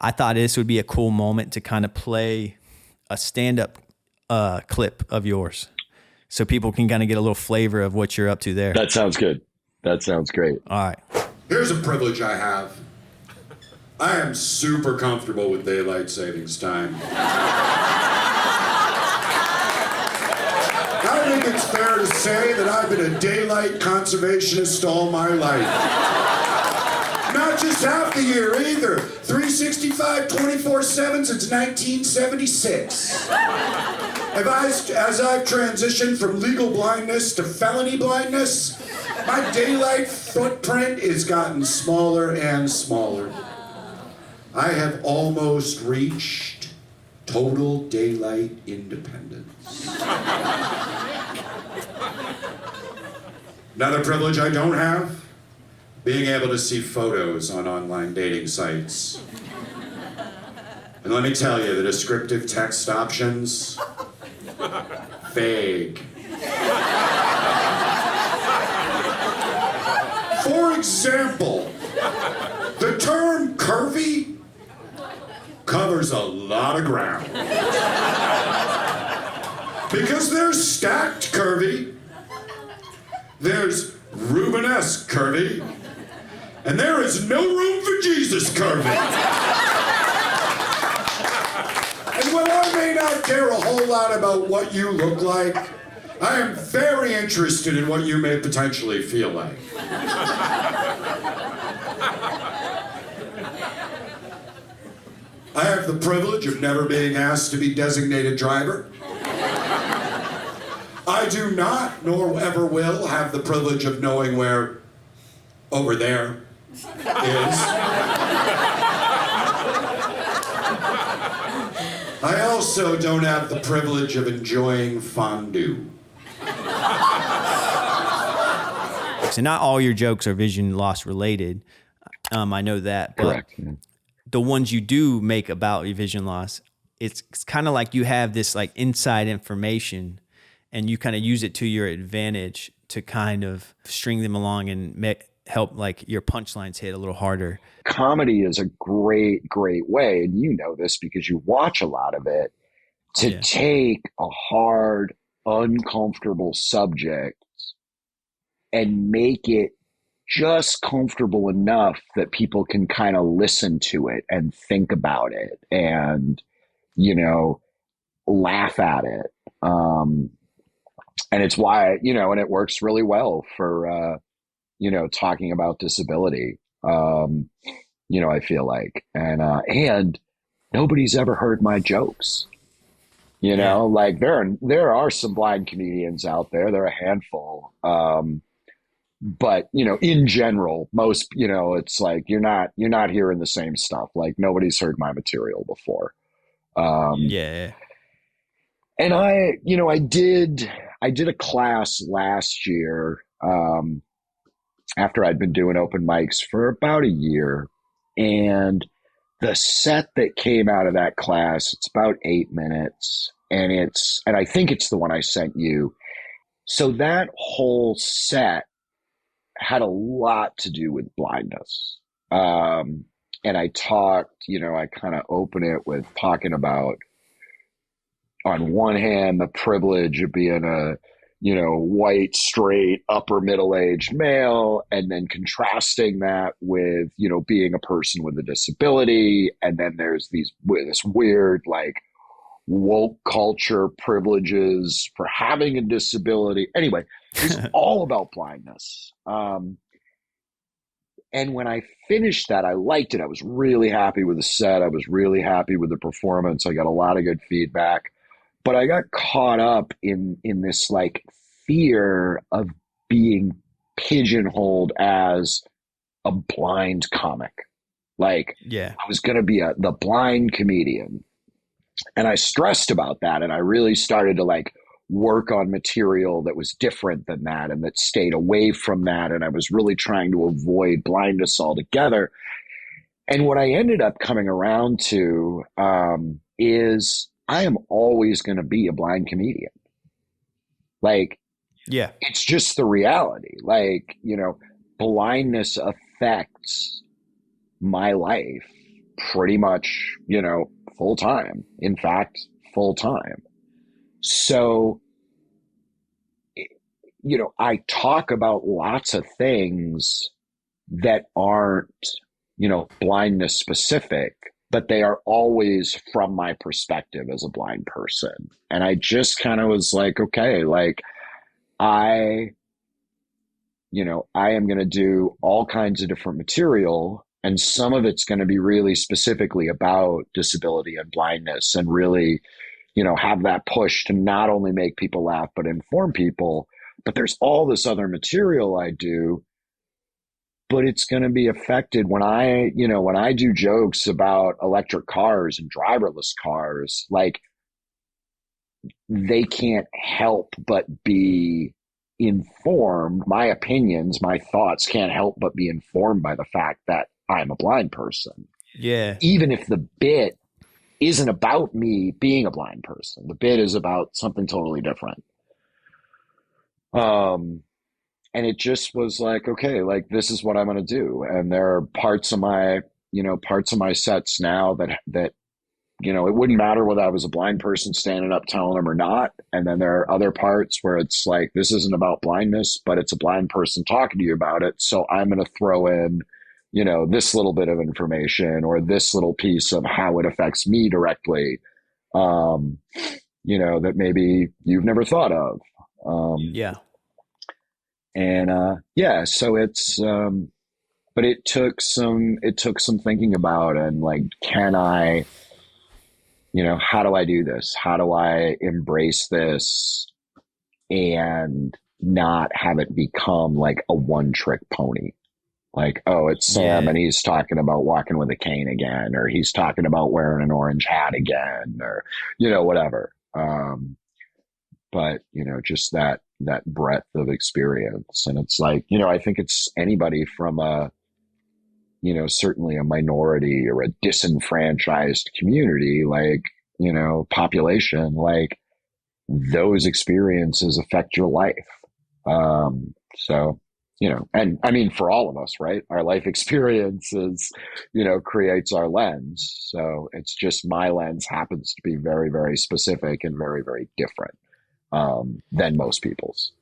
I thought this would be a cool moment to kind of play a stand-up clip of yours so people can kind of get a little flavor of what you're up to there. That sounds good. That sounds great. All right. Here's a privilege I have. I am super comfortable with daylight savings time. I think it's fair to say that I've been a daylight conservationist all my life. Not just half the year either. 365, 24/7 since 1976. As I've transitioned from legal blindness to felony blindness, my daylight footprint has gotten smaller and smaller. I have almost reached total daylight independence. Another privilege I don't have, being able to see photos on online dating sites. And let me tell you, the descriptive text options, vague. For example, the term curvy covers a lot of ground. Because there's stacked curvy, there's Rubenesque curvy, and there is no room for Jesus curvy. And while I may not care a whole lot about what you look like, I am very interested in what you may potentially feel like. I have the privilege of never being asked to be designated driver. I do not, nor ever will, have the privilege of knowing where over there is. I also don't have the privilege of enjoying fondue. So not all your jokes are vision loss related. I know that, but Correct. the ones you do make about your vision loss, it's kind of like you have this like inside information and you kind of use it to your advantage to kind of string them along and help like your punchlines hit a little harder. Comedy is a great, great way, and you know this because you watch a lot of it, to take a hard, uncomfortable subject and make it just comfortable enough that people can kind of listen to it and think about it and, you know, laugh at it. And it's why, you know, and it works really well for, you know, talking about disability, you know, I feel like, and nobody's ever heard my jokes, you know, like there are some blind comedians out there. There are a handful. But, you know, in general, most, you know, it's like, you're not hearing the same stuff. Like nobody's heard my material before. And I did a class last year, after I'd been doing open mics for about a year, and the set that came out of that class, it's about 8 minutes, and I think it's the one I sent you. So that whole set had a lot to do with blindness. And I talked, you know, I kind of open it with talking about, on one hand, the privilege of being a, you know, white, straight, upper middle-aged male, and then contrasting that with, you know, being a person with a disability. And then there's this weird, like, woke culture privileges for having a disability. Anyway, it's all about blindness. And when I finished that, I liked it. I was really happy with the set. I was really happy with the performance. I got a lot of good feedback. But I got caught up in this like fear of being pigeonholed as a blind comic. Like, I was going to be the blind comedian. And I stressed about that. And I really started to like work on material that was different than that and that stayed away from that. And I was really trying to avoid blindness altogether. And what I ended up coming around to is I am always going to be a blind comedian. Like, it's just the reality. Like, you know, blindness affects my life pretty much, full time. In fact, full time. So, I talk about lots of things that aren't, blindness specific, but they are always from my perspective as a blind person. And I just kind of was like, okay, like I am going to do all kinds of different material, and some of it's going to be really specifically about disability and blindness, and really, have that push to not only make people laugh, but inform people. But there's all this other material I do, but it's going to be affected when I do jokes about electric cars and driverless cars, like they can't help but be informed. My opinions, my thoughts can't help but be informed by the fact that I'm a blind person. Yeah. Even if the bit isn't about me being a blind person, the bit is about something totally different. And it just was like, okay, like this is what I'm going to do. And there are parts of my sets now that it wouldn't matter whether I was a blind person standing up telling them or not. And then there are other parts where it's like, this isn't about blindness, but it's a blind person talking to you about it. So I'm going to throw in, this little bit of information or this little piece of how it affects me directly, that maybe you've never thought of. Yeah. And so it's, but it took some thinking about, and like, can I, how do I do this? How do I embrace this and not have it become like a one trick pony? Like, oh, it's Sam and he's talking about walking with a cane again, or he's talking about wearing an orange hat again, or, whatever. But, just that breadth of experience. And it's like, I think it's anybody from a, certainly a minority or a disenfranchised community, like, population, like those experiences affect your life. So, and I mean, for all of us, right? Our life experiences, creates our lens. So it's just my lens happens to be very, very specific and very, very different than most people's.